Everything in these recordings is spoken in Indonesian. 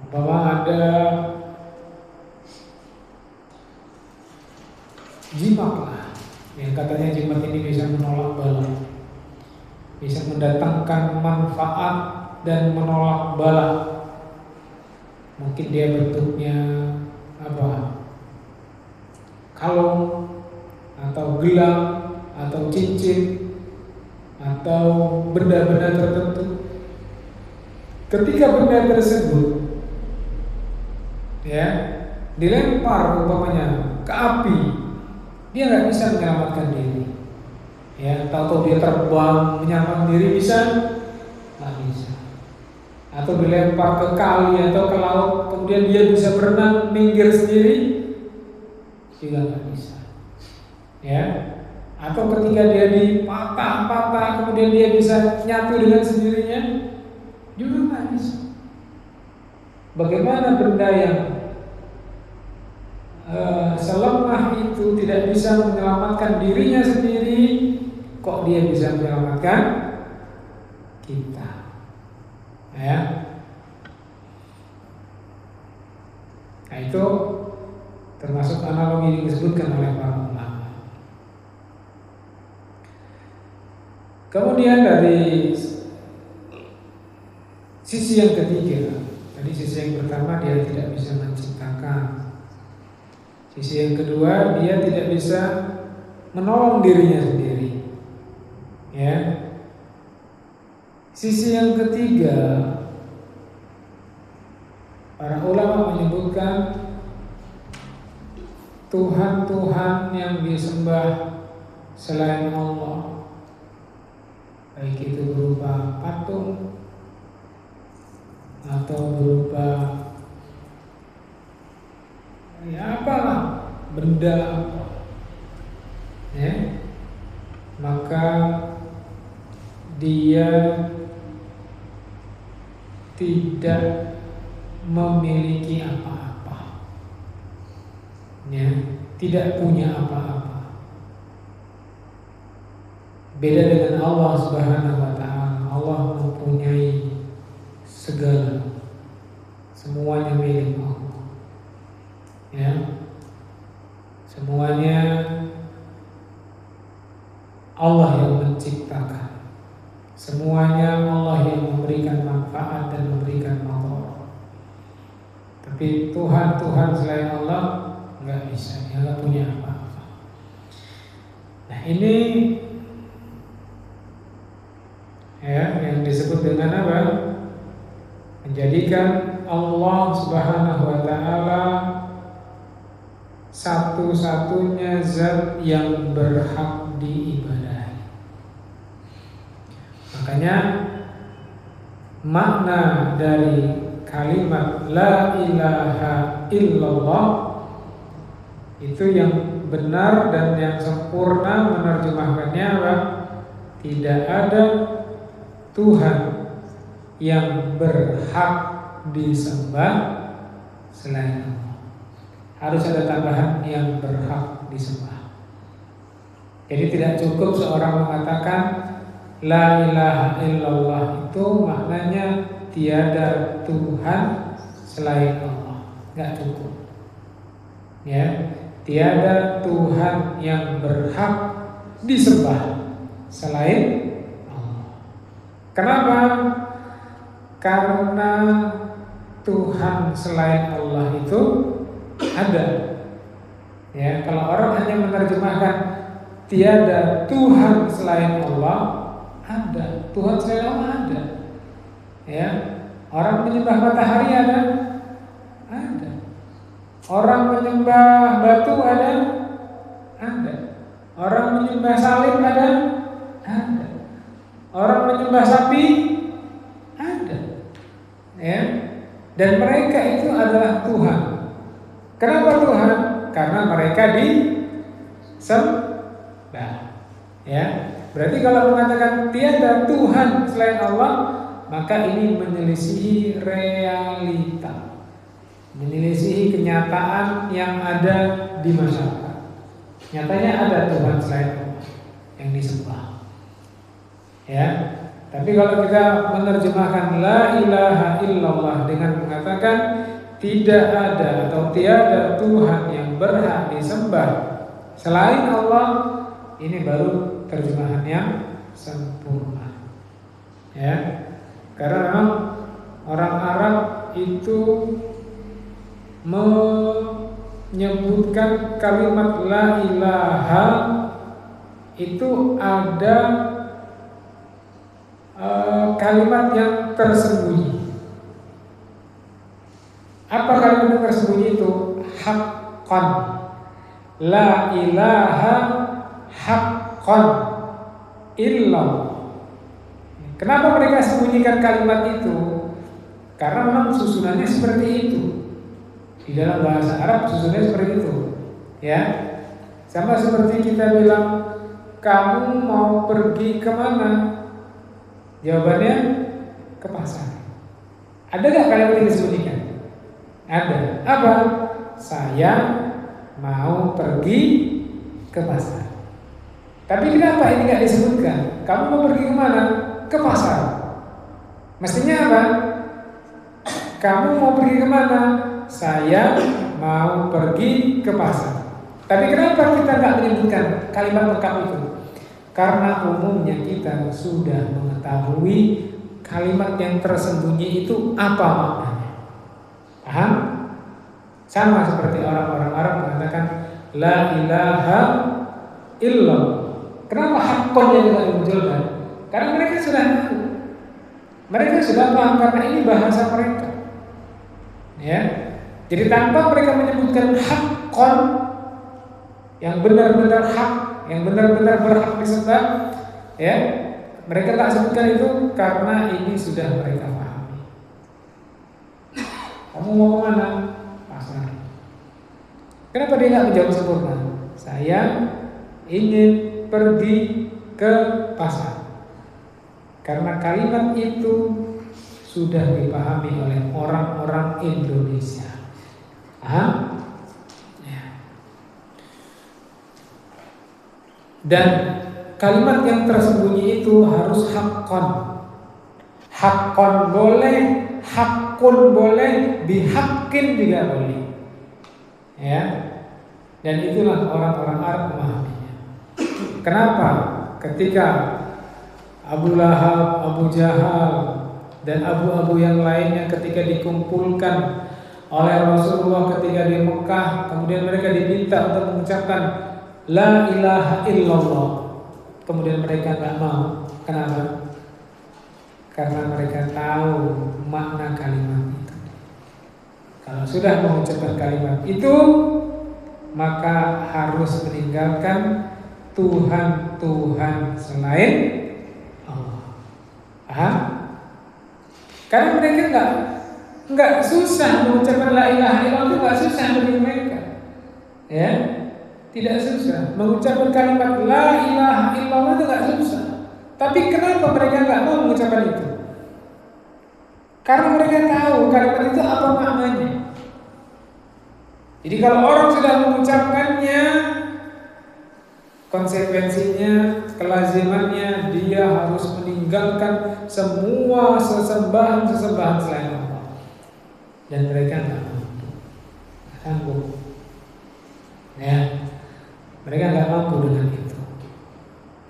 Bahwa ada jimat lah, yang katanya jimat ini bisa menolak bala, bisa mendatangkan manfaat dan menolak bala. Mungkin dia bentuknya apa? Kalung atau gelang atau cincin atau benda-benda tertentu. Ketika benda tersebut dilempar umpamanya ke api, dia nggak bisa menyelamatkan diri. Atau dia terbang menyelamatkan diri bisa? Nggak bisa. Atau dilempar ke kali atau ke laut, kemudian dia bisa berenang minggir sendiri, juga nggak bisa. Atau ketika dia dipatah-patah, kemudian dia bisa nyatu dengan sendirinya, juga nggak bisa. Bagaimana benda yang selemah itu tidak bisa menyelamatkan dirinya sendiri, kok dia bisa menyelamatkan kita? Nah, itu termasuk analogi yang disebutkan oleh para ulama. Kemudian dari sisi yang ketiga, tadi sisi yang pertama dia tidak bisa menciptakan. Sisi yang kedua, dia tidak bisa menolong dirinya sendiri. Sisi yang ketiga, para ulama menyebutkan Tuhan-Tuhan yang disembah selain Allah, baik itu berupa patung atau berupa apalah, benda apa, maka dia tidak memiliki apa-apa, tidak punya apa-apa. Beda dengan Allah Subhanahu wa ta'ala. Allah mempunyai segala, semuanya milik Allah. Semuanya Allah yang menciptakan. Semuanya Allah yang memberikan manfaat dan memberikan madarat. Tapi Tuhan selain Allah nggak bisa, dia nggak punya apa-apa. Nah, ini yang disebut dengan apa? Menjadikan Allah Subhanahu wa ta'ala satu-satunya zat yang berhak diibadahi. Makanya makna dari kalimat la ilaha illallah itu yang benar dan yang sempurna menerjemahkannya apa? Tidak ada Tuhan yang berhak disembah selain Allah. Harus ada tambahan yang berhak disembah. Jadi tidak cukup seorang mengatakan la ilaha illallah, itu maknanya tiada Tuhan selain Allah. Enggak cukup. Tiada Tuhan yang berhak disembah selain Allah. Kenapa? Karena Tuhan selain Allah itu ada. Kalau orang hanya menerjemahkan tiada Tuhan selain Allah, ada. Tuhan selain Allah ada. Orang menyembah matahari ada. Orang menyembah batu ada. Orang menyembah salib ada. Orang menyembah sapi ada. Dan mereka itu adalah Tuhan. Kenapa Tuhan? Karena mereka disembah. Berarti kalau mengatakan tiada Tuhan selain Allah, maka ini menyelisihi realita, menyelisihi kenyataan yang ada di masyarakat. Nyatanya ada Tuhan selain Allah yang disembah. Tapi kalau kita menerjemahkan la ilaha illallah dengan mengatakan tidak ada atau tiada Tuhan yang berhak disembah selain Allah, ini baru terjemahan yang sempurna. Ya. Karena memang orang Arab itu menyebutkan kalimat la ilaha itu ada kalimat yang tersembunyi. Apa kalimat yang tersembunyi itu? Haqqan. La ilaha haqqan illallah. Kenapa mereka sembunyikan kalimat itu? Karena memang susunannya seperti itu. Di dalam bahasa Arab susunannya seperti itu. Ya. Sama seperti kita bilang, kamu mau pergi kemana? Jawabannya ke pasar. Ada gak kalimat yang disembunyikan? Ada. Apa? Saya mau pergi ke pasar. Tapi kenapa ini gak disebutkan? Kamu mau pergi kemana? Ke pasar. Mestinya apa? Kamu mau pergi kemana? Saya mau pergi ke pasar. Tapi kenapa kita gak menyebutkan kalimat lengkap itu? Karena umumnya kita sudah mengetahui kalimat yang tersembunyi itu apa maknanya. Paham? Sama seperti orang-orang Arab mengatakan la ilaha illallah. Kenapa hakkonnya tidak dimunculkan? Karena mereka sudah tahu. Mereka sudah paham karena ini bahasa mereka. Ya. Jadi tanpa mereka menyebutkan hakkon yang benar-benar hak, yang benar-benar berhak disembah, ya, mereka tak sebutkan itu karena ini sudah mereka pahami. Kamu mau kemana? Pasar. Kenapa dia nggak menjawab sempurna? Saya ingin pergi ke pasar. Karena kalimat itu sudah dipahami oleh orang-orang Indonesia. Paham? Dan kalimat yang tersembunyi itu harus hakkon. Hakkon boleh, hakkun boleh, bihakin juga boleh. Ya. Dan itulah orang-orang Arab memahaminya. Kenapa? Ketika Abu Lahab, Abu Jahal, dan abu-abu yang lainnya ketika dikumpulkan oleh Rasulullah ketika di Mekah, kemudian mereka diminta untuk mengucapkan la ilaha illallah. Kemudian mereka enggak mau. Kenapa? Karena mereka tahu makna kalimat itu. Kalau sudah mengucapkan kalimat itu, maka harus meninggalkan Tuhan-Tuhan selain Allah. Paham? Karena mereka enggak susah mengucapkan la ilaha illallah, itu enggak susah bagi mereka. Ya. Tidak susah mengucapkan kalimat la ilaha illallah, itu gak susah. Tapi kenapa mereka gak mau mengucapkan itu? Karena mereka tahu kalimat itu apa maknanya. Jadi kalau orang sudah mengucapkannya, konsekuensinya, kelazimannya, dia harus meninggalkan semua sesembahan selain Allah. Dan mereka gak mampu, gak sanggup. Ya. Mereka nggak mampu dengan itu.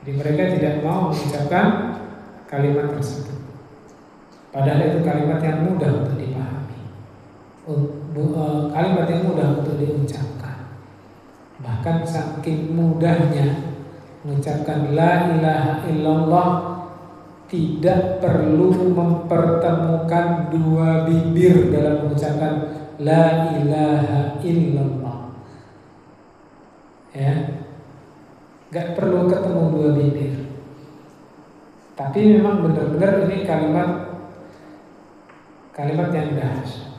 Jadi mereka tidak mau mengucapkan kalimat tersebut. Padahal itu kalimat yang mudah untuk dipahami, kalimat yang mudah untuk diucapkan. Bahkan saking mudahnya mengucapkan la ilaha illallah, tidak perlu mempertemukan dua bibir dalam mengucapkan la ilaha illallah. Ya, gak perlu ketemu dua bibir. Tapi memang benar-benar ini kalimat yang dahsyat.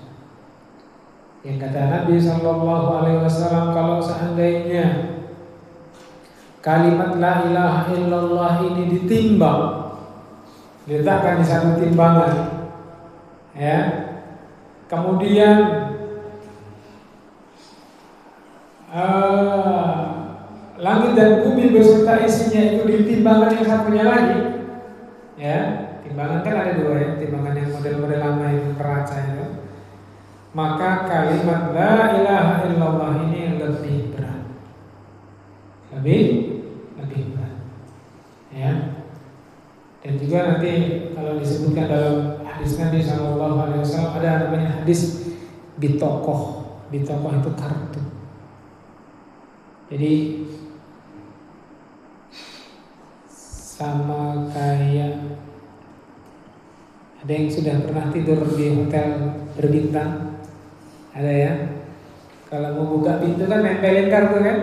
Yang kata Nabi Sallallahu Alaihi Wasallam, kalau seandainya kalimat la ilaha illallah ini ditimbang, diletakkan di satu timbangan, ya, kemudian langit dan bumi beserta isinya itu ditimbangkan yang satunya lagi, ya, timbangan kan ada dua ya, timbangan yang model-model lama yang peraca itu. Maka kalimat la ilaha illallah ini lebih berat, lebih berat, ya. Dan juga nanti kalau disebutkan dalam hadis Nabi SAW ada namanya hadis bitokoh. Bitokoh itu kartu. Jadi sama kayak ada yang sudah pernah tidur di hotel berbintang, ada ya. Kalau mau buka pintu kan nempelin kartu kan,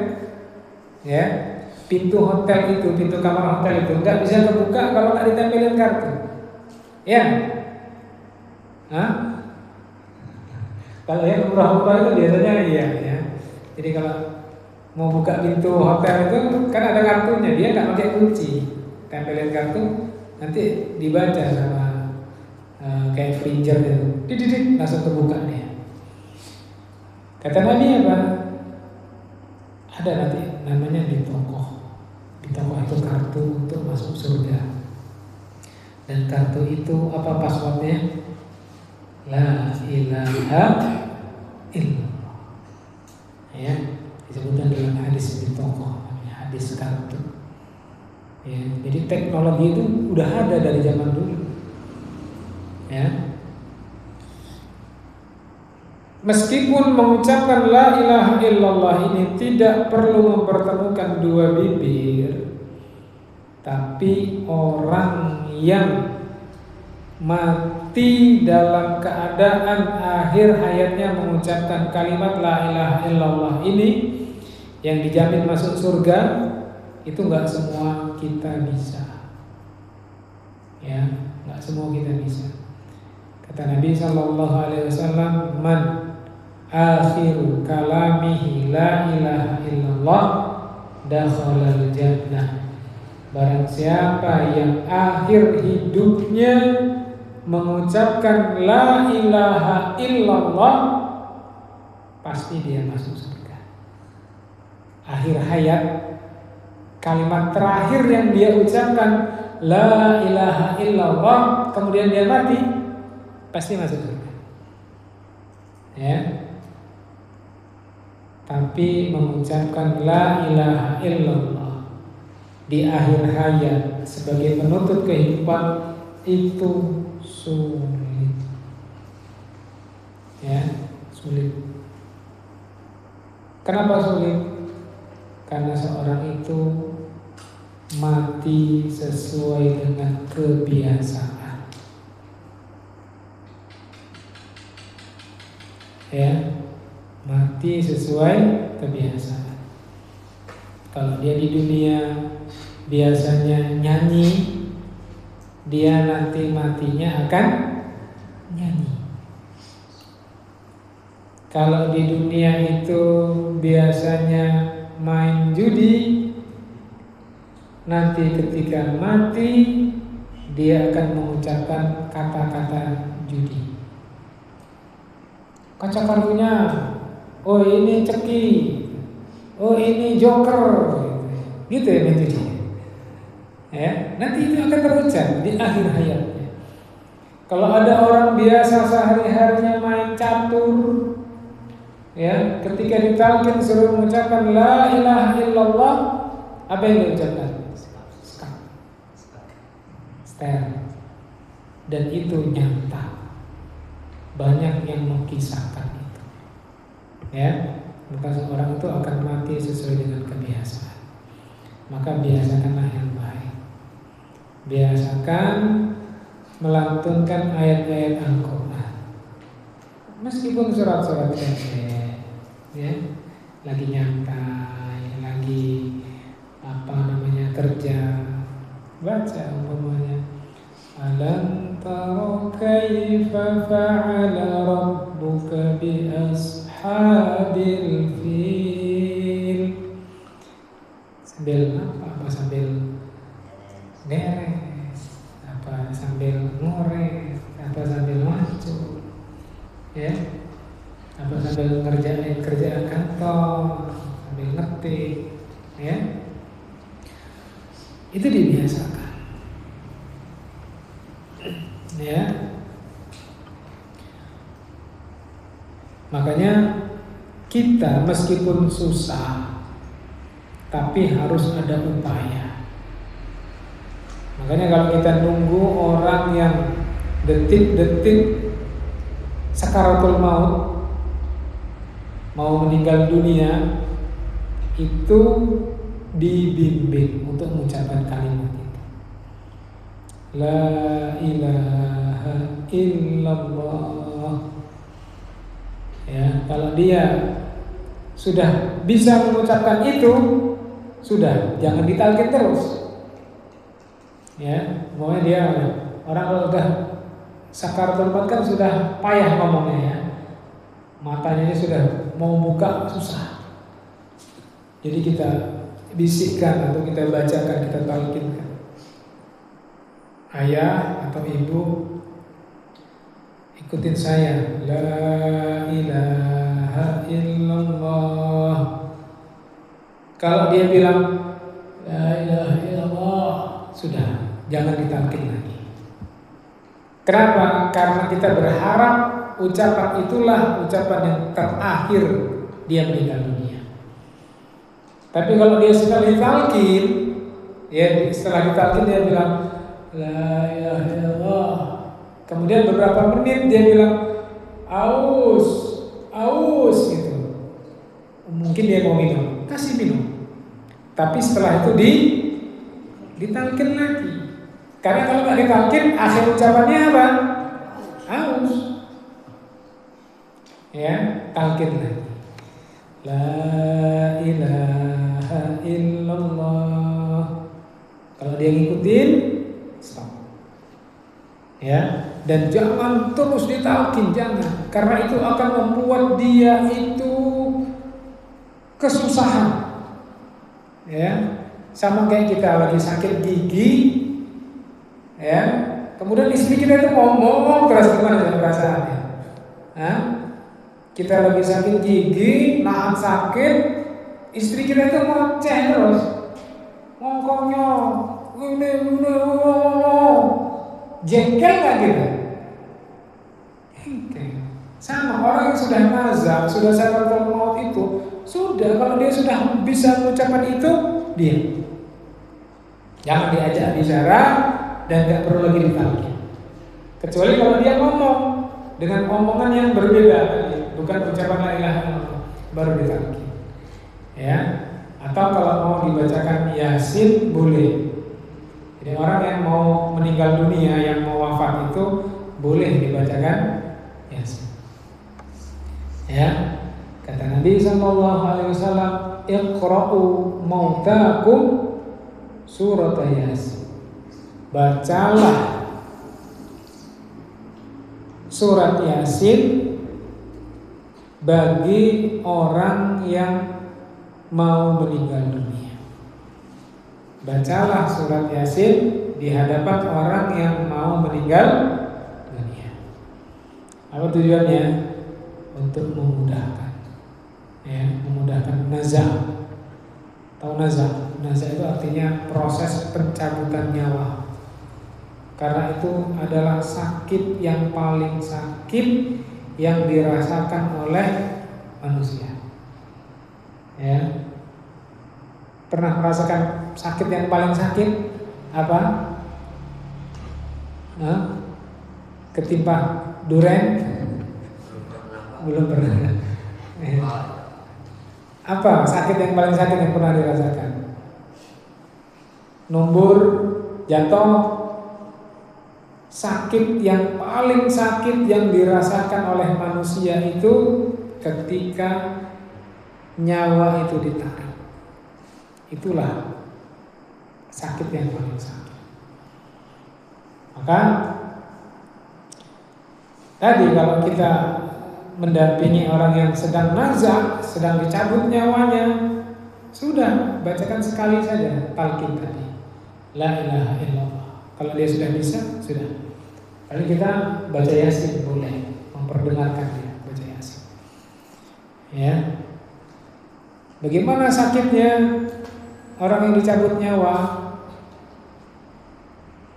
ya. Pintu hotel itu, pintu kamar hotel itu nggak bisa kebuka kalau nggak ditempelin kartu, ya. Hah? Kalau yang umrah itu biasanya iya ya. Jadi kalau mau buka pintu hotel itu kan ada kartunya, dia nggak pakai kunci, tempelin kartu, nanti dibaca sama kayak printer itu, dididik langsung terbuka dia. Kata Nabi apa? Ada nanti namanya bitokoh. Bitokoh itu kartu untuk masuk surga. Dan kartu itu apa passwordnya? La ilaha illallah. Ya, disebutkan dalam hadis bitokoh, hadis kartu. Ya, jadi teknologi itu udah ada dari zaman dulu. Ya. Meskipun mengucapkan la ilaha illallah ini tidak perlu mempertemukan dua bibir, tapi orang yang mati dalam keadaan akhir hayatnya mengucapkan kalimat la ilaha illallah ini yang dijamin masuk surga, itu nggak semua kita bisa. Ya, nggak semua kita bisa. Kata Nabi SAW, man akhiru kalamihi la ilaha illallah dakhalal jannah. Barang siapa yang akhir hidupnya mengucapkan la ilaha illallah, pasti dia masuk surga. Akhir hayat, kalimat terakhir yang dia ucapkan la ilaha illallah, kemudian dia mati, pasti masuk surga. Ya. Tapi mengucapkan la ilaha illallah di akhir hayat sebagai penutup kehidupan itu sulit. Ya, sulit. Kenapa sulit? Karena seorang itu mati sesuai dengan kebiasaan. Ya, mati sesuai kebiasaan. Kalau dia di dunia biasanya nyanyi, dia nanti matinya akan nyanyi. Kalau di dunia itu biasanya main judi, nanti ketika mati dia akan mengucapkan kata-kata judi. Kaca kartunya, oh ini ceki, oh ini joker, gitu ya itu dia. Ya, nanti itu akan terucap di akhir hayatnya. Kalau ada orang biasa sehari-harinya main catur, ya, ketika ditalkin suruh mengucapkan la ilaha illallah, apa yang diucapkan? Setel. Dan itu nyata. Banyak yang mengkisahkan itu. Ya, maka seorang itu akan mati sesuai dengan kebiasaan. Maka biasakanlah yang baik. Biasakan melantunkan ayat-ayat Al-Quran. Meskipun surat-surat pendek, ya, lagi nyantai, lagi kerja, baca umpamanya alam tara kaifa fa'ala rabbuka bi ashabil fil. Sambil apa sambil beres, apa sambil ngorek, apa sambil macu, ya, apa sambil ngerjain kerjaan kantor, sambil ngetik, ya, itu dibiasakan. Makanya kita meskipun susah, tapi harus ada upaya. Makanya kalau kita nunggu orang yang detik-detik sakaratul maut, mau meninggal dunia, itu dibimbing untuk mengucapkan kalimat itu. La ilaha illallah. Ya, kalau dia sudah bisa mengucapkan itu, sudah, jangan ditalkin terus. Ya, pokoknya dia orang kalau udah sakaratul maut kan sudah payah ngomongnya ya. Matanya ini sudah mau buka susah. Jadi kita bisikkan atau kita bacakan, kita talkinkan. Ayah atau ibu, ikutin saya. La ilaha illallah. Kalau dia bilang la ilaha illallah, sudah, jangan ditalkin lagi. Kenapa? Karena kita berharap ucapan itulah ucapan yang terakhir dia meninggal dunia. Tapi kalau dia sudah ditalkin, ya setelah ditalkin dia bilang la ilaha illallah. Kemudian beberapa menit dia bilang aus gitu. Mungkin dia mau minum, kasih minum. Tapi setelah itu ditalkin lagi. Karena kalau nggak ditalkin, akhir ucapannya apa? Aus. Ya, talkin lagi. La ilaha illallah. Kalau dia ngikutin, stop. Ya, dan jangan terus ditalkin, jangan. Karena itu akan membuat dia itu kesusahan. Ya, sama kayak kita lagi sakit gigi, ya. Kemudian istri kita itu ngomong keras, gimana perasaannya? Hah? Kita lagi sakit gigi, nahan sakit, istri kita itu ngoceh terus, ngomongnya, ini, jengkel nggak gitu? Sama orang yang sudah nazar, sudah sakaratul maut itu, sudah kalau dia sudah bisa mengucapkan itu, diam. Jangan diajak bicara dan nggak perlu lagi ditalkin. Kecuali kalau dia ngomong dengan omongan yang berbeda, bukan ucapan la ilaha illallah, baru ditalkin. Ya, atau kalau mau dibacakan Yasin boleh. Jadi orang yang mau meninggal dunia, yang mau wafat itu boleh dibacakan Yasin. Ya, kata Nabi SAW, Iqra'u mautakum surat Yasin. Bacalah surat Yasin bagi orang yang mau meninggal dunia. Bacalah surat Yasin di hadapan orang yang mau meninggal dunia. Apa tujuannya? Untuk memudahkan, ya, memudahkan nazar. Tahu nazar? Nazar itu artinya proses pencabutan nyawa. Karena itu adalah sakit yang paling sakit yang dirasakan oleh manusia. Ya. Pernah merasakan sakit yang paling sakit apa? Ketimpa duren? Belum pernah. Apa sakit yang paling sakit yang pernah dirasakan? Numbur, jatuh. Sakit yang paling sakit yang dirasakan oleh manusia itu ketika nyawa itu ditarik. Itulah sakit yang paling sakit. Maka tadi kalau kita mendampingi orang yang sedang nazar, sedang dicabut nyawanya, sudah bacakan sekali saja talqin tadi, la ilaha illallah. Kalau dia sudah bisa, sudah. Lalu kita baca Yasin boleh, memperdengarkan dia baca Yasin. Ya. Bagaimana sakitnya orang yang dicabut nyawa?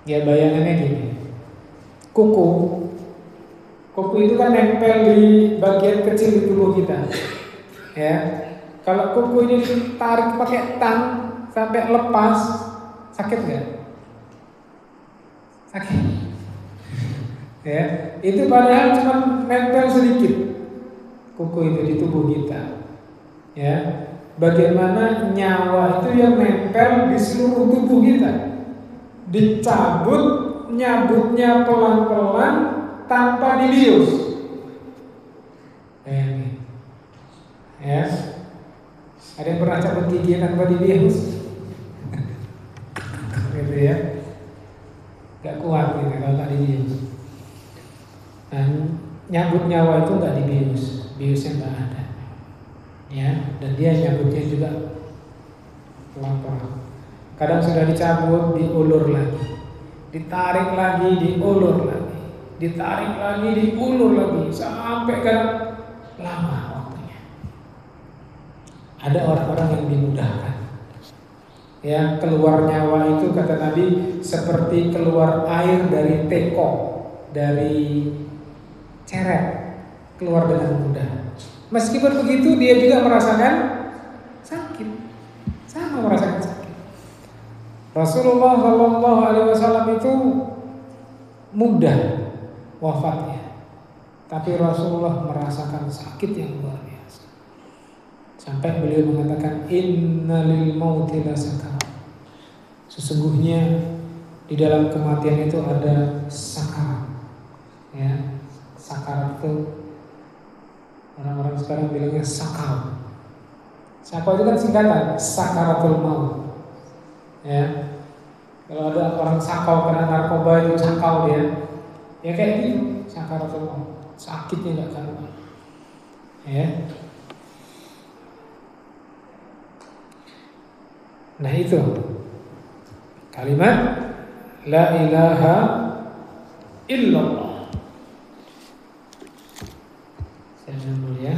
Ya bayangannya gini. Kuku itu kan nempel di bagian kecil di tubuh kita. Ya. Kalau kuku ini ditarik pakai tang sampai lepas, sakit nggak? Sakit. Ya, itu padahal cuma nempel sedikit kuku itu di tubuh kita. Ya, bagaimana nyawa itu yang nempel di seluruh tubuh kita, dicabut, nyabutnya pelan-pelan tanpa dibius. Ya, ada yang pernah cabut gigi tanpa dibius? Gitu ya, gak kuat gitu kalau nggak dibius. Dan nyabut nyawa itu nggak dibius, biusnya nggak ada. Ya, dan dia nyabutnya juga pelan-pelan. Kadang sudah dicabut, diulur lagi, ditarik lagi, diulur lagi, ditarik lagi, diulur lagi, sampai kadang lama waktunya. Ada orang-orang yang dimudahkan. Ya, keluar nyawa itu kata Nabi seperti keluar air dari teko, dari ceret, keluar dengan mudah. Meskipun begitu dia juga merasakan sakit, sama merasakan sakit. Rasulullah Shallallahu Alaihi Wasallam itu mudah wafatnya, tapi Rasulullah merasakan sakit yang luar biasa. Sampai beliau mengatakan innalil mauti lasakarat. Sesungguhnya di dalam kematian itu ada sakarat. Ya, sakarat itu orang-orang sekarang bilangnya sakau. Sakau itu kan singkatan sakaratul maut. Ya, kalau ada orang sakau karena narkoba itu sakau dia, ya kayak gitu sakaratul maut, sakitnya nggak karuan. Ya, nah itu kalimat la ilaha illallah. Dulu ya.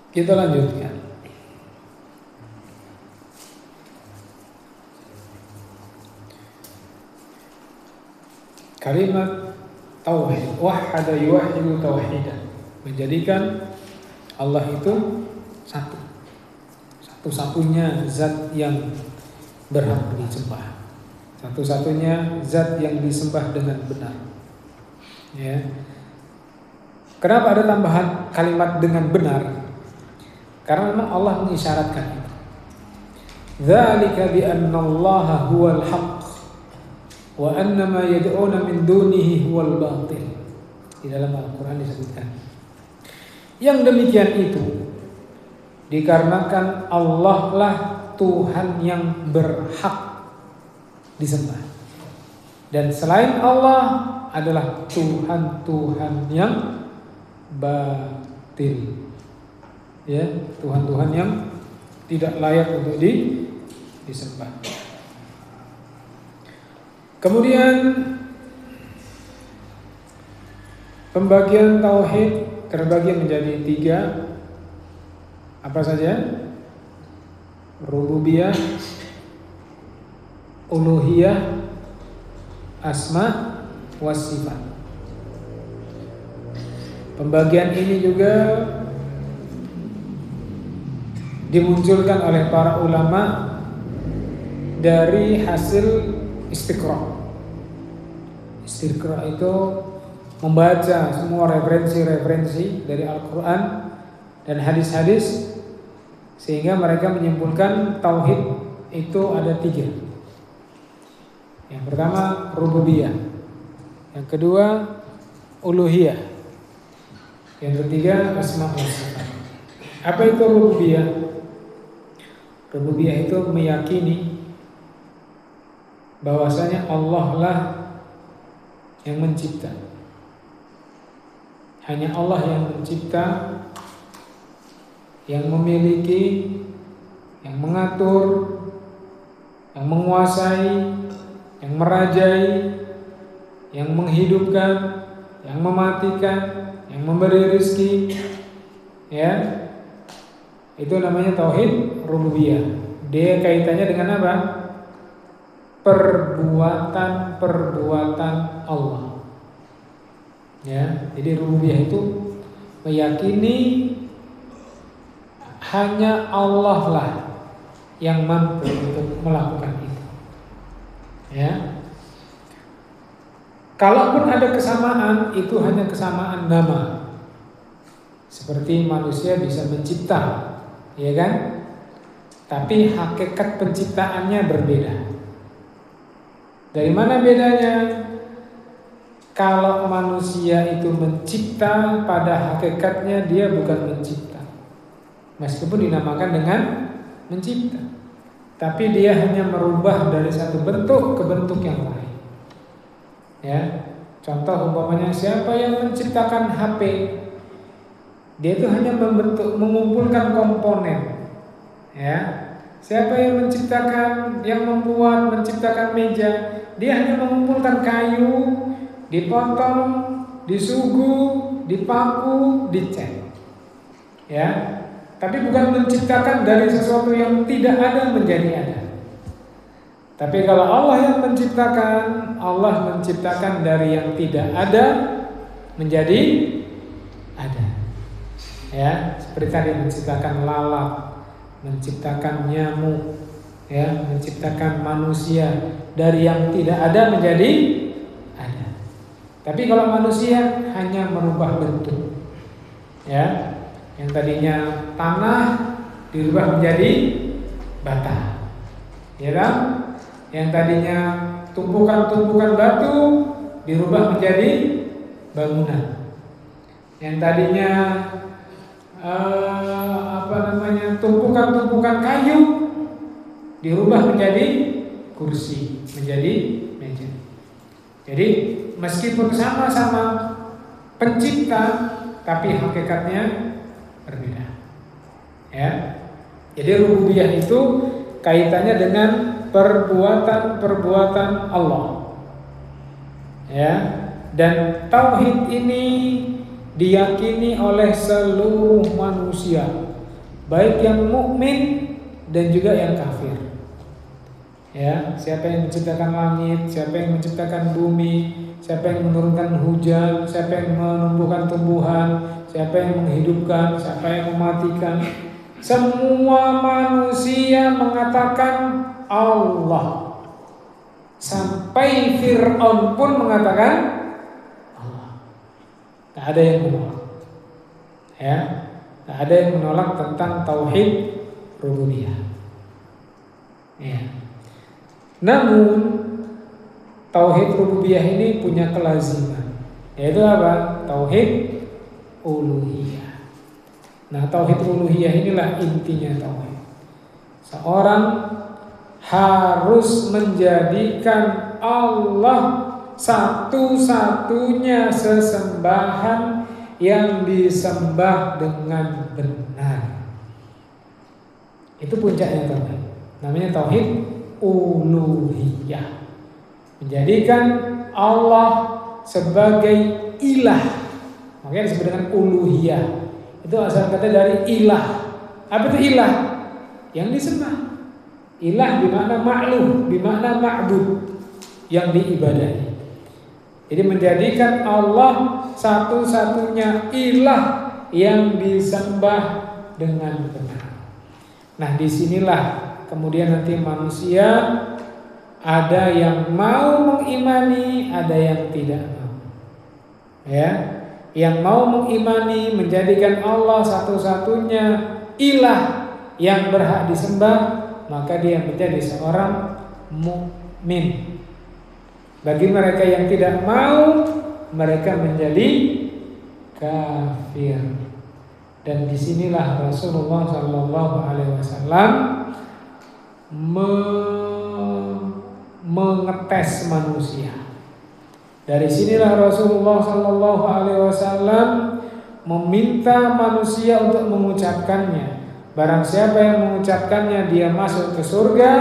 Kita lanjutkan. Kalimat tauhid, wahada yuwahidu tauhidan, menjadikan Allah itu satu, satu-satunya zat yang berhak disembah, satu-satunya zat yang disembah dengan benar. Ya. Kenapa ada tambahan kalimat dengan benar? Karena memang Allah mengisyaratkan itu. Dzalika bi anna Allah huwal haqq wa anna ma yad'una min dunihi huwal batil. Di dalam Al-Qur'an disebutkan. Yang demikian itu dikarenakan Allah lah Tuhan yang berhak disembah. Dan selain Allah adalah Tuhan-Tuhan yang batil. Ya, Tuhan-Tuhan yang tidak layak untuk disembah. Kemudian pembagian tauhid terbagi menjadi 3. Apa saja? Rububiyah, uluhiyah, asma wa sifat. Pembagian ini juga dimunculkan oleh para ulama dari hasil istiqra. Istiqra itu membaca semua referensi-referensi dari Al-Quran dan hadis-hadis, sehingga mereka menyimpulkan tauhid itu ada 3. Yang pertama rububiyah, yang kedua uluhiyah, yang ketiga asma wa sifat. Apa itu rububiyah? Rububiyah itu meyakini bahwasanya Allah lah yang mencipta. Hanya Allah yang mencipta, yang memiliki, yang mengatur, yang menguasai, yang merajai, yang menghidupkan, yang mematikan, yang memberi rezeki. Ya. Itu namanya tauhid rububiyah. Dia kaitannya dengan apa? Perbuatan-perbuatan Allah. Ya, jadi rububiyah itu meyakini hanya Allah lah yang mampu untuk melakukan itu. Ya. Kalaupun ada kesamaan, itu hanya kesamaan nama. Seperti manusia bisa mencipta, ya kan? Tapi hakikat penciptaannya berbeda. Dari mana bedanya? Kalau manusia itu mencipta, pada hakikatnya dia bukan mencipta, meskipun dinamakan dengan mencipta, tapi dia hanya merubah dari satu bentuk ke bentuk yang lain. Ya, contoh umpamanya siapa yang menciptakan HP? Dia itu hanya mengumpulkan komponen. Ya, siapa yang menciptakan, yang membuat, menciptakan meja? Dia hanya mengumpulkan kayu, dipotong, disugu, dipaku, dicat. Ya, tapi bukan menciptakan dari sesuatu yang tidak ada menjadi ada. Tapi kalau Allah yang menciptakan, Allah menciptakan dari yang tidak ada menjadi ada. Ya, seperti tadi menciptakan lalat, menciptakan nyamuk, ya, menciptakan manusia dari yang tidak ada menjadi ada. Tapi kalau manusia hanya merubah bentuk. Ya, yang tadinya tanah dirubah menjadi bata. Ya kan? Yang tadinya tumpukan-tumpukan batu dirubah menjadi bangunan. Yang tadinya tumpukan-tumpukan kayu dirubah menjadi kursi, menjadi meja. Jadi meskipun sama-sama pencipta, tapi hakikatnya berbeda. Ya. Jadi rububiyah itu kaitannya dengan perbuatan-perbuatan Allah. Ya. Dan tauhid ini diyakini oleh seluruh manusia, baik yang mukmin dan juga yang kafir. Ya, siapa yang menciptakan langit, siapa yang menciptakan bumi, siapa yang menurunkan hujan, siapa yang menumbuhkan tumbuhan, siapa yang menghidupkan, siapa yang mematikan. Semua manusia mengatakan Allah. Sampai Fir'aun pun mengatakan Allah. Tak ada yang menolak. Ya, tak ada yang menolak tentang tauhid rububiyah. Ya. Namun tauhid rububiyah ini punya kelaziman, yaitu apa? Tauhid uluhiyah. Nah, tauhid uluhiyah inilah intinya tauhid. Seorang harus menjadikan Allah satu-satunya sesembahan yang disembah dengan benar. Itu puncaknya tauhid. Namanya tauhid uluhiyah. Menjadikan Allah sebagai ilah. Makanya disebut dengan uluhiyah. Itu asal kata dari ilah. Apa itu ilah? Yang disembah. Ilah bermakna ma'luh, bermakna ma'bud, yang diibadahi. Jadi menjadikan Allah satu-satunya ilah yang disembah dengan benar. Nah, disinilah kemudian nanti manusia ada yang mau mengimani, ada yang tidak mau. Ya, yang mau mengimani menjadikan Allah satu-satunya ilah yang berhak disembah, maka dia menjadi seorang mukmin. Bagi mereka yang tidak mau, mereka menjadi kafir. Dan disinilah Rasulullah SAW mengetes manusia. Dari sinilah Rasulullah SAW meminta manusia untuk mengucapkannya. Barang siapa yang mengucapkannya dia masuk ke surga,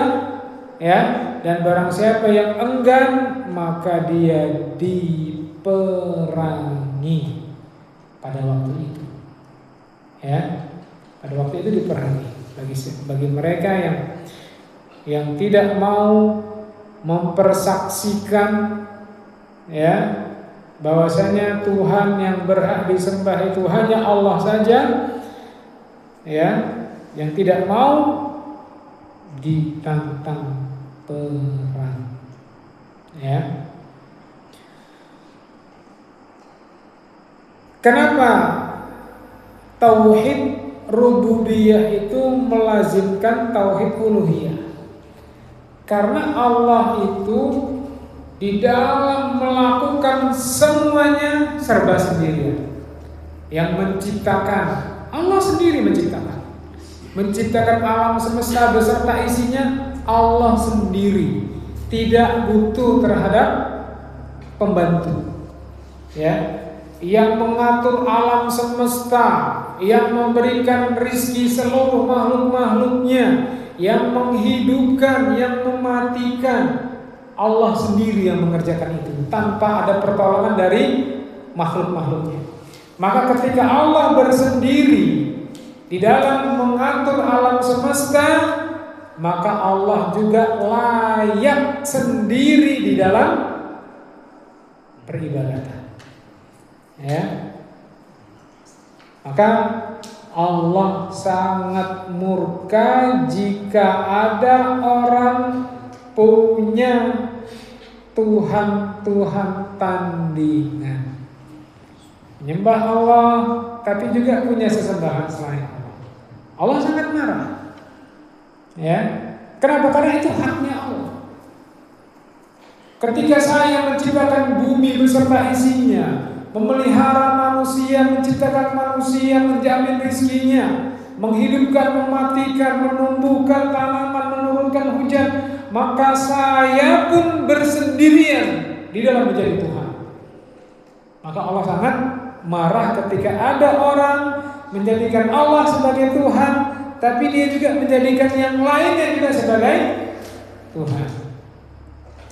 ya. Dan barang siapa yang enggan maka dia diperangi pada waktu itu. Ya. Pada waktu itu diperangi bagi mereka yang tidak mau mempersaksikan, ya, bahwasanya Tuhan yang berhak disembah itu hanya Allah saja, ya, yang tidak mau ditantang perang, ya. Kenapa tauhid rububiyah itu melazimkan tauhid uluhiyah? Karena Allah itu di dalam melakukan semuanya serba sendirian. Yang menciptakan, Allah sendiri menciptakan alam semesta beserta isinya Allah sendiri, tidak butuh terhadap pembantu, ya. Yang mengatur alam semesta, yang memberikan rizki seluruh makhluk-makhluknya, yang menghidupkan, yang mematikan, Allah sendiri yang mengerjakan itu tanpa ada pertolongan dari makhluk-makhluknya. Maka ketika Allah bersendiri di dalam mengatur alam semesta, maka Allah juga layak sendiri di dalam peribadatan, ya. Maka Allah sangat murka jika ada orang punya Tuhan-Tuhan tandingan, menyembah Allah tapi juga punya sesembahan selain Allah. Allah sangat marah, ya. Kenapa? Karena itu haknya Allah. Ketika saya menciptakan bumi beserta isinya, memelihara manusia, menciptakan manusia, menjamin rizkinya, menghidupkan, mematikan, menumbuhkan tanaman, menurunkan hujan, maka saya pun bersendirian di dalam menjadi Tuhan. Maka Allah sangat marah ketika ada orang menjadikan Allah sebagai Tuhan, tapi dia juga menjadikan yang lainnya juga sebagai Tuhan,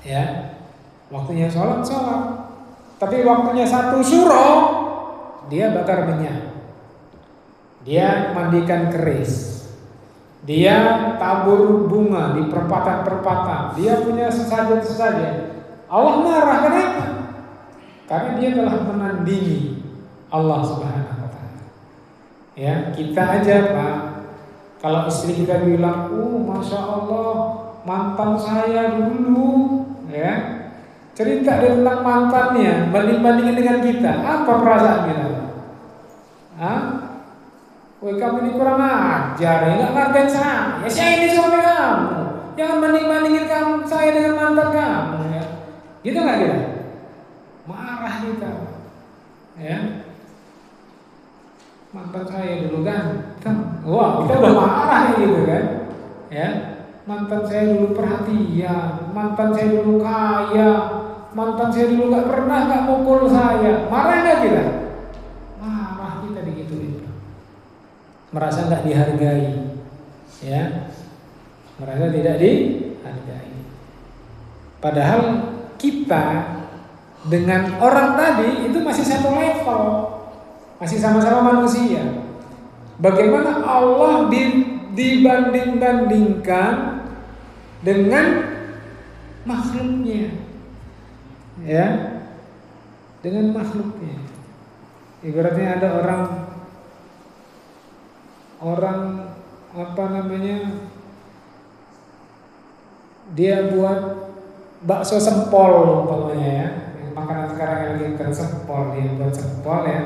ya. Waktunya sholat, tapi waktunya satu suro dia bakar minyak, dia mandikan keris, dia tabur bunga di perempatan-perempatan, dia punya sesajen. Allah marah, kenapa? Karena dia telah menandingi Allah Subhanahu wa taala. Ya, kita aja, Pak, kalau istri kita bilang, Masya Allah, mantan saya dulu, ya, cerita tentang mantannya, banding-bandingin dengan kita, apa perasaan kita? Woi, kamu ini kurang ajar, ya, nggak ngargain saya. Ya, saya ini suami kamu, jangan banding-bandingin saya dengan mantan kamu, ya. Gitu nggak kita? Marah kita, ya. Mantan saya dulu ganteng, wah, kita udah marah gitu kan, ya. Mantan saya dulu perhatian, mantan saya dulu kaya, mantan saya dulu nggak mukul saya. Marah nggak kita? Marah kita digituin. Merasa nggak dihargai, ya. Merasa tidak dihargai. Padahal kita dengan orang tadi itu masih satu level, masih sama-sama manusia. Bagaimana Allah dibanding-bandingkan dengan makhluknya, ya, dengan makhluknya. Ibaratnya ada orang apa namanya, dia buat bakso sempol umpamanya, ya, makanan sekarang yang lagi keren sempol, dia buat sempol, ya.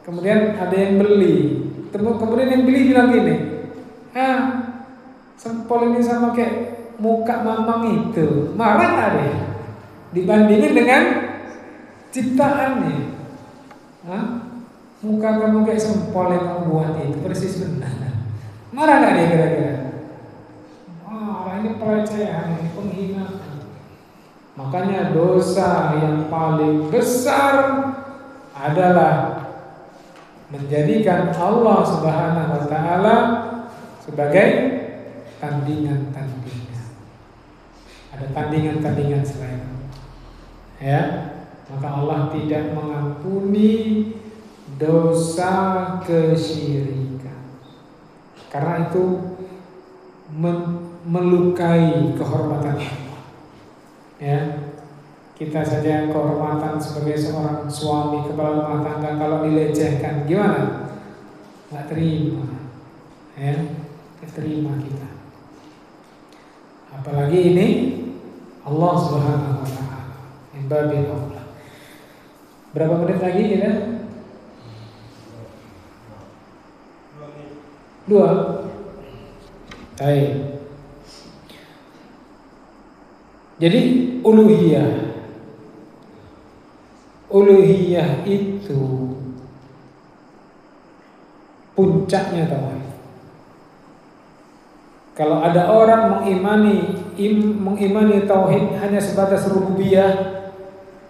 Kemudian ada yang beli, kemudian yang beli bilang gini, sempol ini sama kayak muka mamang itu. Marah nggak dia? Dibandingin dengan ciptaannya. Muka kamu kayak sempol yang kamu buat itu persis benar. Marah nggak dia kira-kira? Ini pelecehan, ini penghinaan. Makanya dosa yang paling besar adalah menjadikan Allah Subhanahu wa taala sebagai tandingan-tandingan. Ada tandingan-tandingan selain ya, maka Allah tidak mengampuni dosa kesyirikan. Karena itu melukai kehormatan Allah. Ya. Kita saja kehormatan sebagai seorang suami, kepala rumah tangga, kalau dilecehkan gimana? Nggak terima, ya, nggak terima kita. Apalagi ini Allah Subhanahu Wa Taala. Babil Allah. Berapa menit lagi kita? 2. Baik. Jadi uluhiyah itu puncaknya tauhid. Kalau ada orang mengimani tauhid hanya sebatas rububiyah,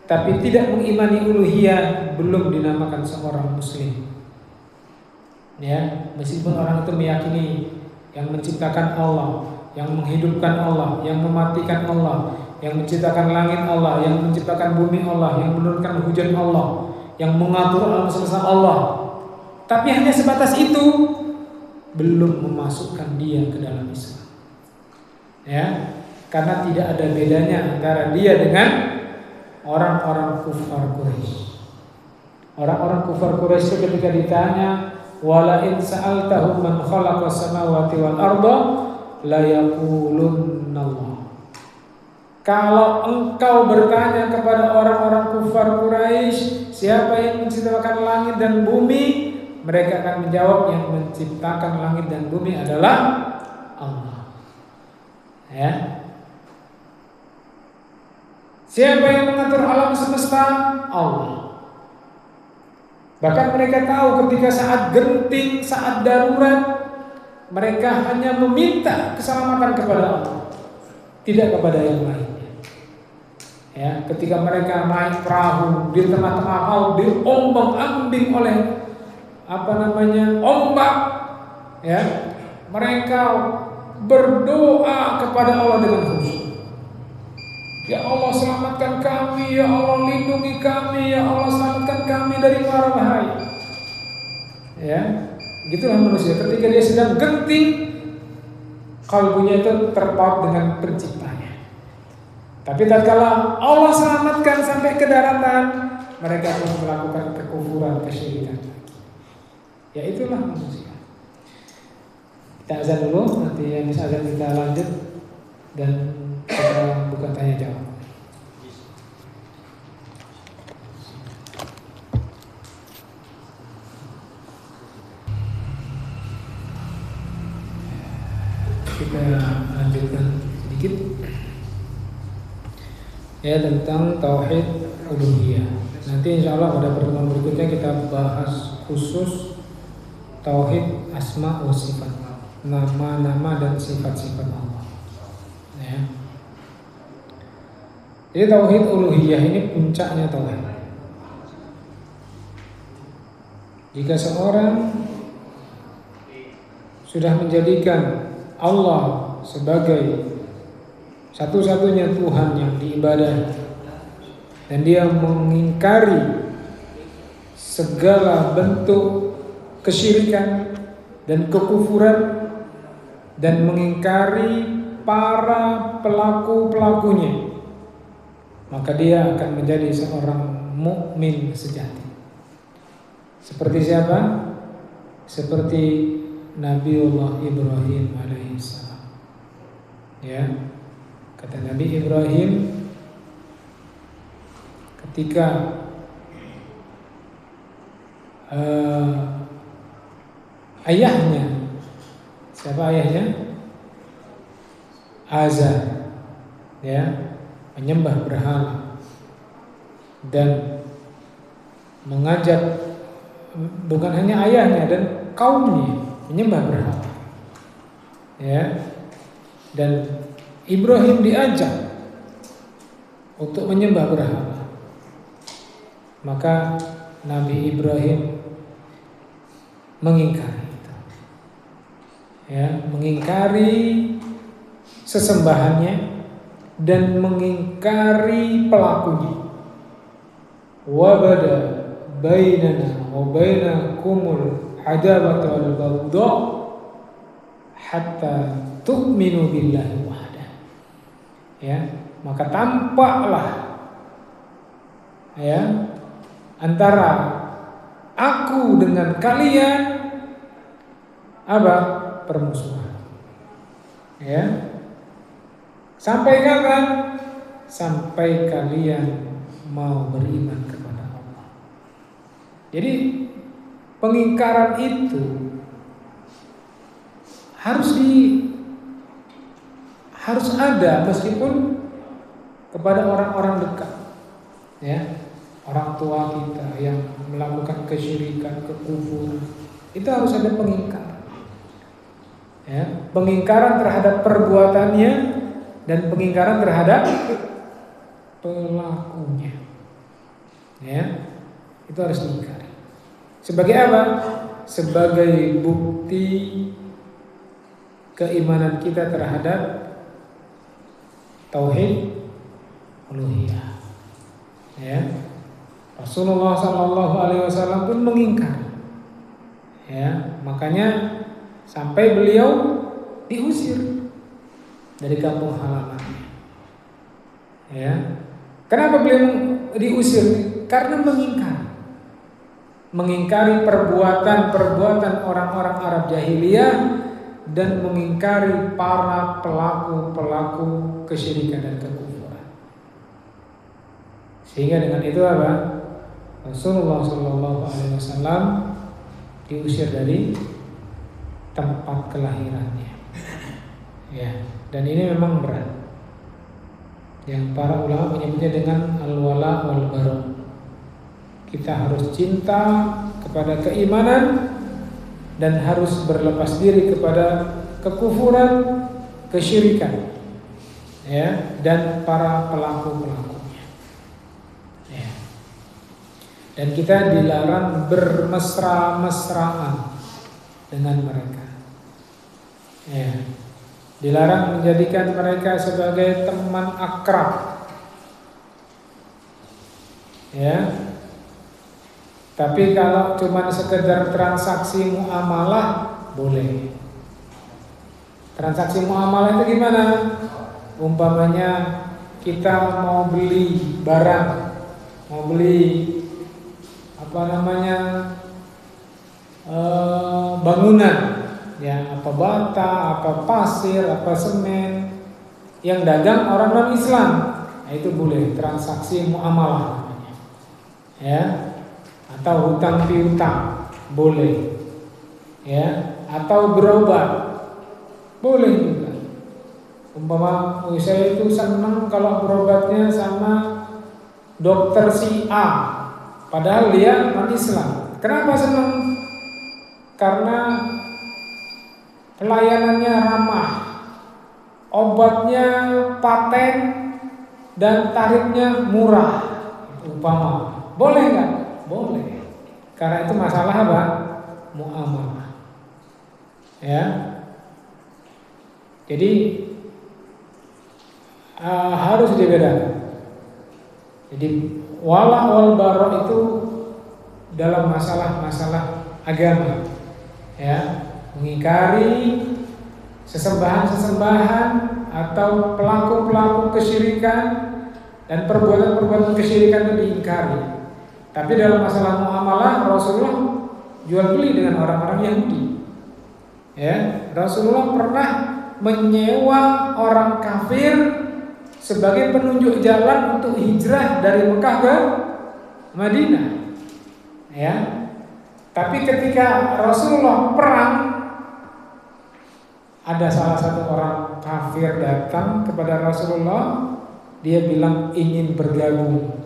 tapi tidak mengimani uluhiyah, belum dinamakan seorang muslim. Ya, meskipun orang itu meyakini yang menciptakan Allah, yang menghidupkan Allah, yang mematikan Allah, yang menciptakan langit Allah, yang menciptakan bumi Allah, yang menurunkan hujan Allah, yang mengatur alam semesta Allah, tapi hanya sebatas itu, belum memasukkan dia ke dalam Islam. Ya, karena tidak ada bedanya antara dia dengan orang-orang kufar Quraisy. Orang-orang kufar Quraisy ketika ditanya, wala in sa'altahum man khalaqas samawati wal arda la yaqulunna Allah. Kalau engkau bertanya kepada orang-orang kufar Quraisy, siapa yang menciptakan langit dan bumi, mereka akan menjawab, yang menciptakan langit dan bumi adalah Allah. Ya. Siapa yang mengatur alam semesta? Allah. Bahkan mereka tahu ketika saat genting, saat darurat, mereka hanya meminta keselamatan kepada Allah, tidak kepada yang lain. Ya, ketika mereka naik perahu di tengah-tengah laut, diombang-ambing oleh ombak, ya, mereka berdoa kepada Allah dengan khusyuk. Ya Allah, selamatkan kami, ya Allah, lindungi kami, ya Allah, selamatkan kami dari mara bahaya. Ya, gitulah manusia ketika dia sedang genting, kalbunya itu terpaut dengan penciptanya. Tapi tatkala Allah selamatkan sampai ke daratan, mereka pun melakukan kekufuran, kesyirikan. Ya itulah manusia. Kita azan dulu, nanti yang azan kita lanjut dan kita buka tanya jawab. Kita lanjutkan sedikit ya tentang tauhid uluhiyah. Nanti insya Allah pada pertemuan berikutnya kita bahas khusus tauhid asma wa sifat, nama-nama dan sifat-sifat Allah. Ya. Jadi tauhid uluhiyah ini puncaknya tauhid. Jika seorang sudah menjadikan Allah sebagai satu-satunya Tuhan yang diibadahi, dan dia mengingkari segala bentuk kesyirikan dan kekufuran, dan mengingkari para pelaku-pelakunya, maka dia akan menjadi seorang mukmin sejati. Seperti siapa? Seperti Nabiullah Ibrahim alaihissalam. Ya, kata Nabi Ibrahim ketika ayahnya, siapa ayahnya? Azar, ya, menyembah berhala dan mengajak, bukan hanya ayahnya dan kaumnya menyembah berhala, ya, dan Ibrahim diajak untuk menyembah berhala. Maka Nabi Ibrahim mengingkari itu. Ya, mengingkari sesembahannya dan mengingkari pelakunya. Wa bada bainana wa bainakumul adawatu wal baghdha hatta tu'minu billahi wahdah. Ya, maka tampaklah ya antara aku dengan kalian apa? Permusuhan. Ya. Sampai kapan? Sampai kalian mau beriman kepada Allah. Jadi pengingkaran itu harus ada meskipun kepada orang-orang dekat. Ya. Orang tua kita yang melakukan kesyirikan, kekufuran, itu harus ada pengingkaran. Ya, pengingkaran terhadap perbuatannya dan pengingkaran terhadap pelakunya. Ya, itu harus diingkari. Sebagai apa? Sebagai bukti keimanan kita terhadap tauhid uluhiyah. Ya. Rasulullah SAW pun mengingkari. Ya, makanya sampai beliau diusir dari kampung halamannya. Ya, kenapa beliau diusir? Karena mengingkari perbuatan orang-orang Arab jahiliyah dan mengingkari para pelaku kesyirikan dan kekufuran. Sehingga dengan itu apa? Rasulullah SAW diusir dari tempat kelahirannya. Ya, dan ini memang berat. Yang para ulama menyebutnya dengan al-wala wal bara. Kita harus cinta kepada keimanan dan harus berlepas diri kepada kekufuran, kesyirikan. Ya, dan para pelaku-pelakunya. Ya. Dan kita dilarang bermesra-mesraan dengan mereka. Ya. Dilarang menjadikan mereka sebagai teman akrab. Ya. Tapi kalau cuma sekedar transaksi muamalah boleh. Transaksi muamalah itu gimana? Umpamanya kita mau beli barang, mau beli bangunan, ya, apa bata, apa pasir, apa semen, yang dagang orang non Islam, nah, itu boleh transaksi muamalah namanya, ya, atau hutang piutang boleh, ya, atau berobat boleh juga. Umpama saya itu senang kalau berobatnya sama dokter si A, padahal dia non Islam. Kenapa senang? Karena pelayanannya ramah, obatnya paten dan tarifnya murah. Umpama boleh nggak? Boleh. Karena itu masalah apa? Muamalah. Ya. Jadi harus dibedakan. Jadi wala wal bara itu dalam masalah-masalah agama, ya, mengingkari sesembahan-sesembahan atau pelaku-pelaku kesyirikan dan perbuatan-perbuatan kesyirikan itu diingkari. Tapi dalam masalah muamalah Rasulullah jual beli dengan orang-orang Yahudi. Ya, Rasulullah pernah menyewa orang kafir sebagai penunjuk jalan untuk hijrah dari Mekah ke Madinah. Ya. Tapi ketika Rasulullah perang, ada salah satu orang kafir datang kepada Rasulullah, dia bilang ingin bergabung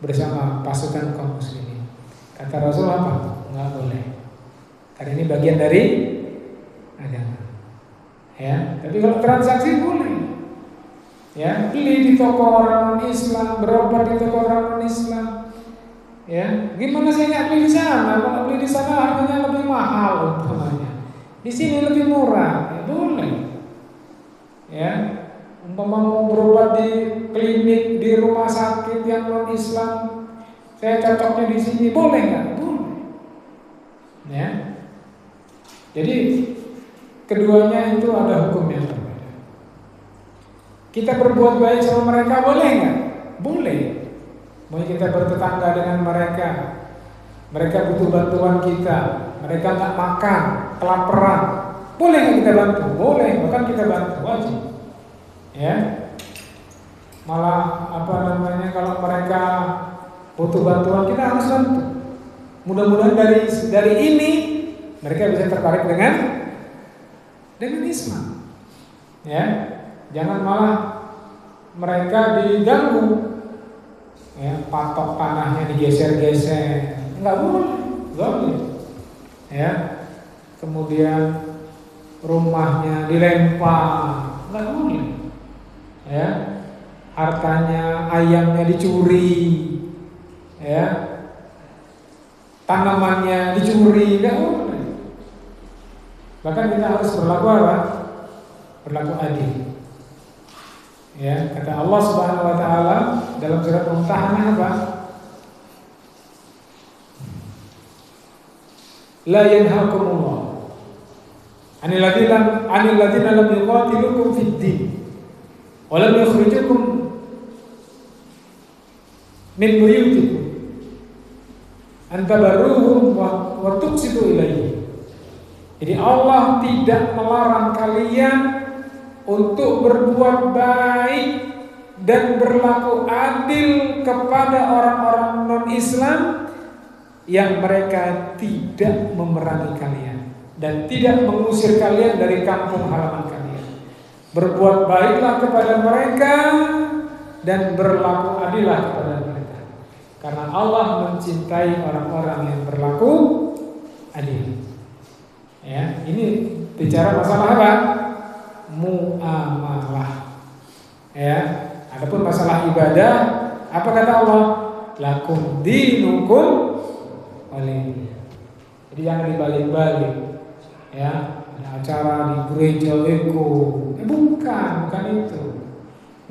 bersama pasukan kaum muslimin. Kata Rasulullah apa? Enggak boleh. Karena ini bagian dari agama. Ya, tapi kalau transaksi boleh. Ya, beli di toko orang non-Islam, berobat di toko orang non-Islam. Ya, gimana saya nggak beli di sana? Kalau beli di sana harganya lebih mahal umpamanya. Di sini lebih murah, ya boleh. Ya, umpama mau berobat di klinik, di rumah sakit yang non Islam, saya cocoknya di sini, boleh nggak? Boleh. Ya, jadi keduanya itu ada hukum yang berbeda. Kita berbuat baik sama mereka boleh nggak? Boleh. Mau kita bertetangga dengan mereka, mereka butuh bantuan kita, mereka nggak makan, kelaparan, boleh nggak kita bantu? Boleh, bahkan kita bantu, wajib. Ya, malah kalau mereka butuh bantuan kita harus bantu. Mudah-mudahan dari ini mereka bisa tertarik dengan Islam. Ya, jangan malah mereka diganggu. Ya, patok tanahnya digeser-geser, nggak boleh. Ya, kemudian rumahnya dilempar, nggak boleh. Ya, hartanya, ayamnya dicuri, ya, tanamannya dicuri, nggak boleh. Bahkan kita harus berlaku apa? Berlaku adil. Ya, kata Allah Subhanahu wa taala dalam surat Mumtahanah apa? La yanhaakumullah 'anil ladzina lam yuqatilukum fid din wa lam yukhrijukum min buyutikum an tabarruhum wa tuqsitu ilaihim. Jadi Allah tidak melarang kalian untuk berbuat baik dan berlaku adil kepada orang-orang non-Islam yang mereka tidak memerangi kalian dan tidak mengusir kalian dari kampung halaman kalian. Berbuat baiklah kepada mereka dan berlaku adillah kepada mereka, karena Allah mencintai orang-orang yang berlaku adil. Ya, ini bicara masalah apa? Muamalah. Ya, adapun masalah ibadah, apa kata Allah? Lakum dinukum waliy. Jadi jangan dibalik-balik. Ya, ada acara di gereja bukan itu.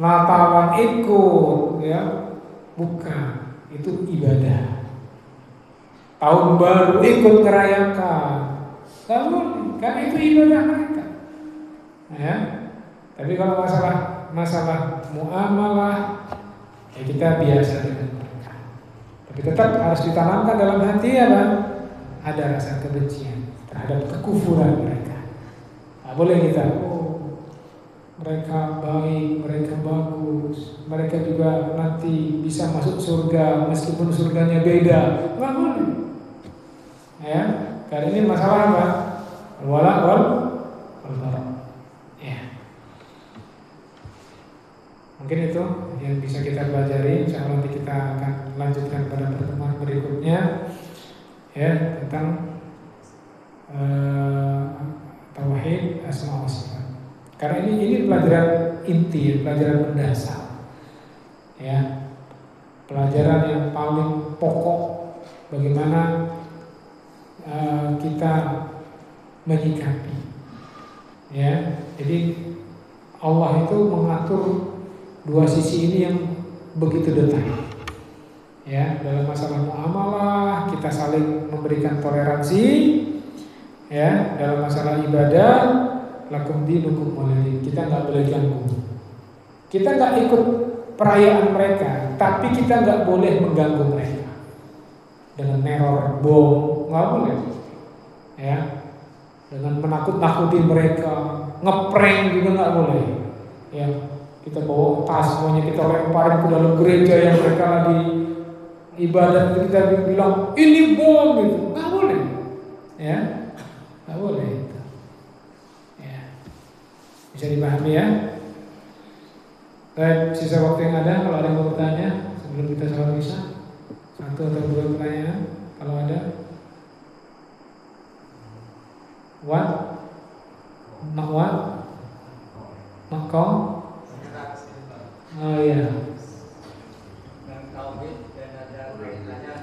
Natalan ikut, ya, bukan. Itu ibadah. Tahun baru ikut ngerayakan, karena itu ibadah mereka. Ya, tapi kalau masalah muamalah, ya kita biasa dengan mereka. Tapi tetap harus ditanamkan dalam hati apa? Ada rasa kebencian terhadap kekufuran mereka. Nah, boleh kita, mereka baik, mereka bagus, mereka juga nanti bisa masuk surga meskipun surganya beda. Nggak boleh. Ya, karena ini masalah apa? Wala wal bara. Mungkin itu yang bisa kita pelajari. Insyaallah nanti kita akan lanjutkan pada pertemuan berikutnya, ya, tentang tauhid asma wa sifat. Karena ini pelajaran inti, pelajaran mendasar, ya, pelajaran yang paling pokok bagaimana kita menyikapi. Ya, jadi Allah itu mengatur dua sisi ini yang begitu detail. Ya, dalam masalah muamalah kita saling memberikan toleransi. Ya, dalam masalah ibadah, lakum dinukum waliy. Kita nggak boleh ganggu. Kita nggak ikut perayaan mereka, tapi kita nggak boleh mengganggu mereka dengan neror, bom, nggak boleh. Ya, dengan menakut-nakuti mereka, ngeprank juga nggak boleh. Ya, kita bawa tas semuanya kita lemparin ke dalam gereja yang mereka lagi ibadat, kita bilang ini bom, gitu, nggak boleh. Ya, nggak boleh. Ya, bisa dipahami ya. Baik, sisa waktu yang ada, kalau ada yang mau bertanya sebelum kita sholat isya, satu atau dua pertanyaan kalau ada. What? Not what? Not call? Oh iya. Dan tauhid dan ada kaitannya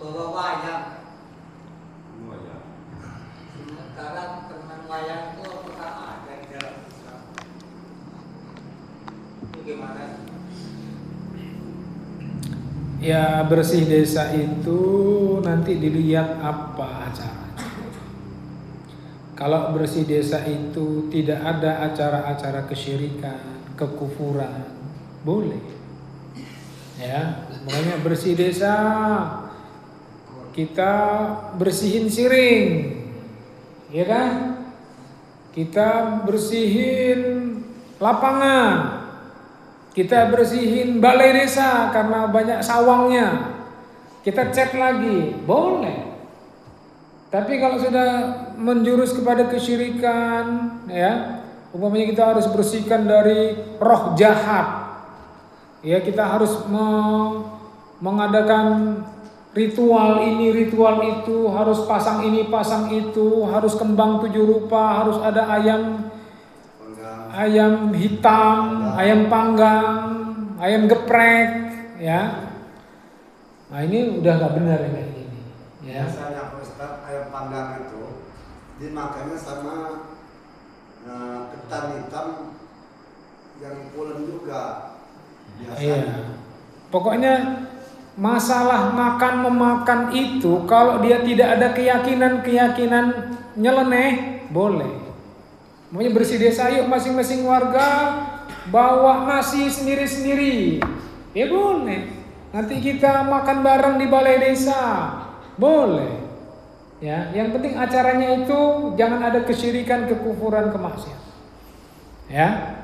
bawa wayang. Wayang. Sekarang teman wayang itu apakah ada di dalam Islam? Itu gimana? Ya, bersih desa itu nanti dilihat apa acaranya. Kalau bersih desa itu tidak ada acara-acara kesyirikan, kekufuran, boleh. Ya, makanya bersih desa kita bersihin siring, ya kan? Kita bersihin lapangan, kita bersihin balai desa karena banyak sawangnya, kita cat lagi, boleh. Tapi kalau sudah menjurus kepada kesyirikan, ya, umpamanya kita harus bersihkan dari roh jahat, ya, kita harus mengadakan ritual ini, ritual itu, harus pasang ini, pasang itu, harus kembang 7 rupa, harus ada ayam hitam, ayam panggang, ayam geprek, ya. Nah, ini udah nggak benar ya kayak gini. Ya. Biasanya Ustaz, ayam panggang itu dimakannya sama ketan hitam yang pulen juga. Biasanya. Iya. Pokoknya masalah makan memakan itu kalau dia tidak ada keyakinan nyeleneh, boleh. Maunya bersih desa, yuk masing-masing warga bawa nasi sendiri-sendiri, ya boleh. Nanti kita makan bareng di balai desa, boleh. Ya, yang penting acaranya itu jangan ada kesyirikan, kekufuran, kemaksiatan. Ya.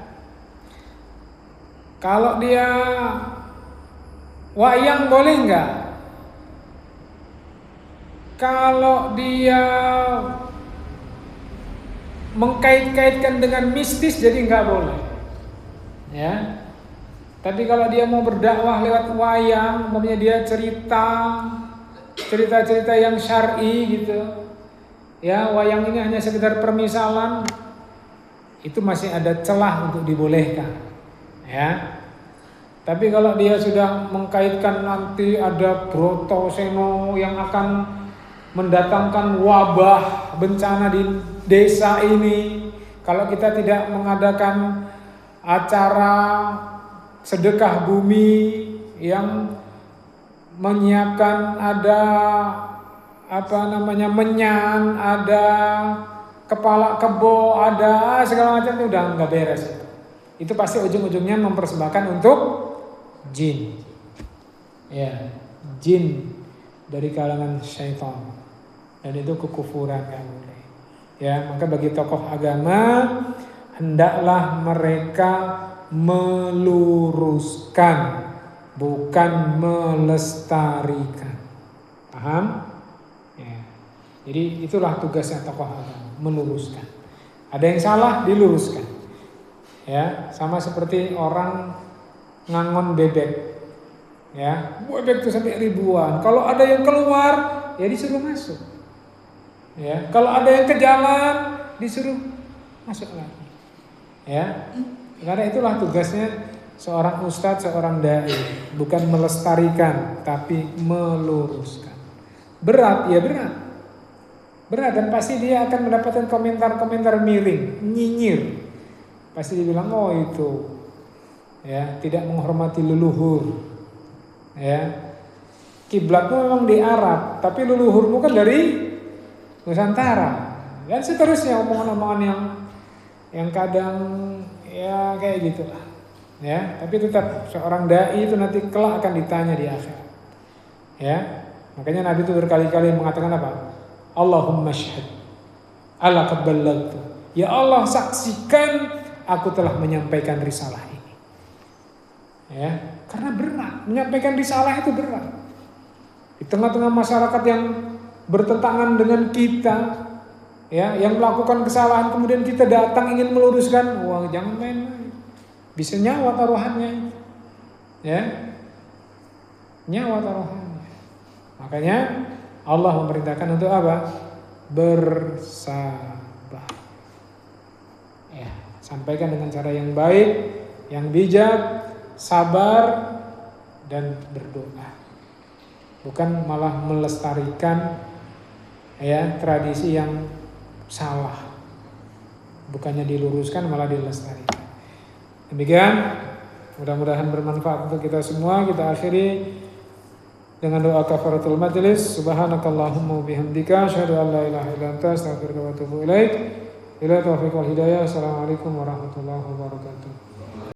Kalau dia wayang boleh enggak? Kalau dia mengkait-kaitkan dengan mistis jadi enggak boleh. Ya. Tapi kalau dia mau berdakwah lewat wayang, umpamanya dia cerita-cerita yang syar'i gitu. Ya, wayang ini hanya sekedar permisalan, itu masih ada celah untuk dibolehkan. Ya. Tapi kalau dia sudah mengkaitkan nanti ada Broto Seno yang akan mendatangkan wabah bencana di desa ini, kalau kita tidak mengadakan acara sedekah bumi yang menyiapkan ada menyan, ada kepala kebo, ada segala macam, itu udah nggak beres. Itu pasti ujung-ujungnya mempersembahkan untuk jin. Ya, jin dari kalangan syaitan. Dan itu kekufuran yang boleh. Ya, maka bagi tokoh agama hendaklah mereka meluruskan, bukan melestarikan. Paham? Ya. Jadi itulah tugasnya tokoh agama, meluruskan. Ada yang salah, diluruskan. Ya, sama seperti orang ngangon bebek. Ya, bebek itu sampai ribuan. Kalau ada yang keluar, ya disuruh masuk. Ya, kalau ada yang ke jalan, disuruh masuk lagi. Ya. Karena itulah tugasnya seorang ustadz, seorang dai, bukan melestarikan, tapi meluruskan. Berat, ya berat. Berat, dan pasti dia akan mendapatkan komentar-komentar miring, nyinyir. Pasti dibilang, oh itu, ya, tidak menghormati leluhur. Ya, kiblatmu memang di Arab, tapi leluhurmu kan dari Nusantara. Dan seterusnya omongan-omongan yang kadang ya kayak gitulah. Ya, tapi tetap seorang dai itu nanti kelak akan ditanya di akhirat. Ya, makanya Nabi itu berkali-kali mengatakan apa? Allahumma syahid ala qad ballaghtu. Ya Allah, saksikan aku telah menyampaikan risalah ini. Ya, karena berat, menyampaikan risalah itu berat. Di tengah-tengah masyarakat yang bertentangan dengan kita, ya, yang melakukan kesalahan, kemudian kita datang ingin meluruskan, wah jangan main-main, bisa nyawa taruhannya, ya, nyawa taruhannya. Makanya Allah memerintahkan untuk apa? Bersabar. Ya, sampaikan dengan cara yang baik, yang bijak, sabar dan berdoa. bukan malah melestarikan ya tradisi yang salah. Bukannya diluruskan malah dilestarikan. Demikian, mudah-mudahan bermanfaat untuk kita semua. Kita akhiri dengan doa kafaratul majlis. Subhanakallahumma bihamdika asyhadu an la ilaha illa anta astaghfiruka wa atubu ilaik. Ila taufiq wal hidayah. Assalamualaikum warahmatullahi wabarakatuh.